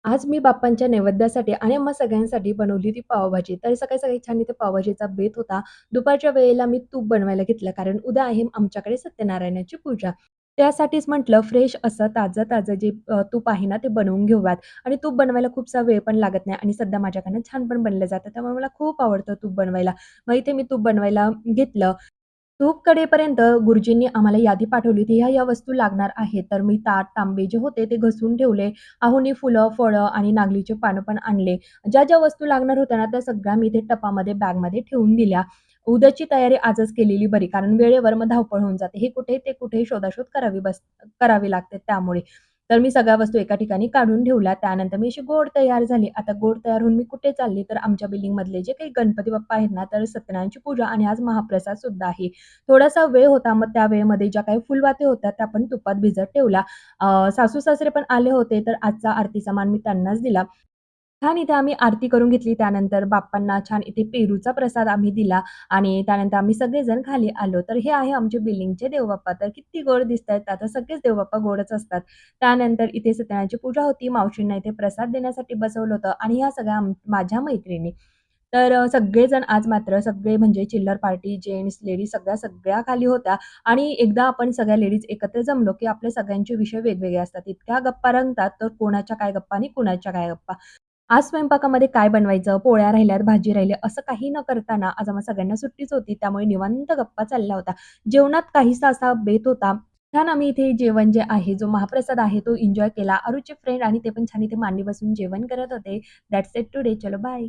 आज मी बाप्पांच्या नैवेद्यासाठी आणि आम्हा सगळ्यांसाठी बनवली होती पावभाजी. तर सकाळी-सकाळी छान इथे पावभाजीचा बेत होता. दुपारच्या वेळेला मी तूप बनवायला घेतलं, कारण उद्या आहे आमच्याकडे सत्यनारायणाची पूजा. त्यासाठीच म्हटलं फ्रेश असं ताजं-ताजं जे तूप आहे ना, ते बनवून घेऊयात आणि तूप बनवायला खूपसा वेळ पण लागत नाही आणि सध्या माझ्याकडनं छान पण बनलं जातं. त्यामुळे मला खूप आवडतं तूप बनवायला. मग इथे मी तूप बनवायला घेतलं. तूप कढेपर्यंत गुरुजींनी आम्हाला यादी पाठवली होती, ह्या-ह्या वस्तू लागणार आहेत. तर मी ताट, तांबे जे होते ते घासून ठेवले. आहोनी फुलं, फळं आणि नागलीची पानं पण आणले. ज्या-ज्या वस्तू लागणार होत्या ना, त्या सगळ्या मी इथे टपामध्ये, बॅगमध्ये ठेवून दिल्या. उद्याची तयारी आजच केलेली बरी, कारण वेळेवर मग धावपळ होऊन जाते. हे कुठे, ते कुठे शोधाशोध करावी लागते त्यामुळे. तर मी सगळ्या वस्तू एका ठिकाणी काढून ठेवल्या. त्यानंतर मी अशी गोड तयार झाली. आता गोड तयार होऊन मी कुठे चालली, तर आमच्या बिल्डिंगमधले जे काही गणपती बाप्पा आहेत ना, तर सत्यनारायणची पूजा आणि आज महाप्रसाद सुद्धा आहे. थोडासा वेळ होता, मग त्या वेळेमध्ये ज्या काही फुलवाती होत्या, त्या पण तुपात भिजत ठेवल्या. सासू-सासरे पण आले होते, तर आजचा आरतीचा मान मी त्यांनाच दिला. छान इथे आम्ही आरती करून घेतली. त्यानंतर बाप्पांना छान इथे पेरूचा प्रसाद आम्ही दिला आणि त्यानंतर आम्ही सगळेजण खाली आलो. तर हे आहे आमचे बिल्डिंगचे देवबाप्पा. तर किती गोड दिसतायत. आता सगळेच देवबाप्पा गोडच असतात. त्यानंतर इथे सत्यनारायणची पूजा होती. मावशींना इथे प्रसाद देण्यासाठी बसवलं होतं आणि ह्या सगळ्या माझ्या मैत्रिणी. तर सगळेजण आज मात्र सगळे म्हणजे चिल्लर पार्टी, जेंट्स, लेडीज सगळ्या खाली होत्या आणि एकदा आपण सगळ्या लेडीज एकत्र जमलो, की आपले सगळ्यांचे विषय वेगवेगळे असतात. इतक्या गप्पा रंगतात, तर कोणाच्या काय गप्पा आणि कुणाच्या काय गप्पा. आज स्वयंपाकामध्ये काय बनवायचं, पोळ्या राहिल्यात, भाजी राहिली, असं काही न करताना आज आम्हा सगळ्यांना सुट्टीच होती. त्यामुळे निवांत गप्पा चालल्या होत्या. जेवणात काहीसा असा बेत होता. छान आम्ही इथे जेवण जे आहे, जो महाप्रसाद आहे, तो एन्जॉय केला. अरुचे फ्रेंड आणि ते पण छान इथे मांडी बसून जेवण करत होते. That's it today. चलो बाय.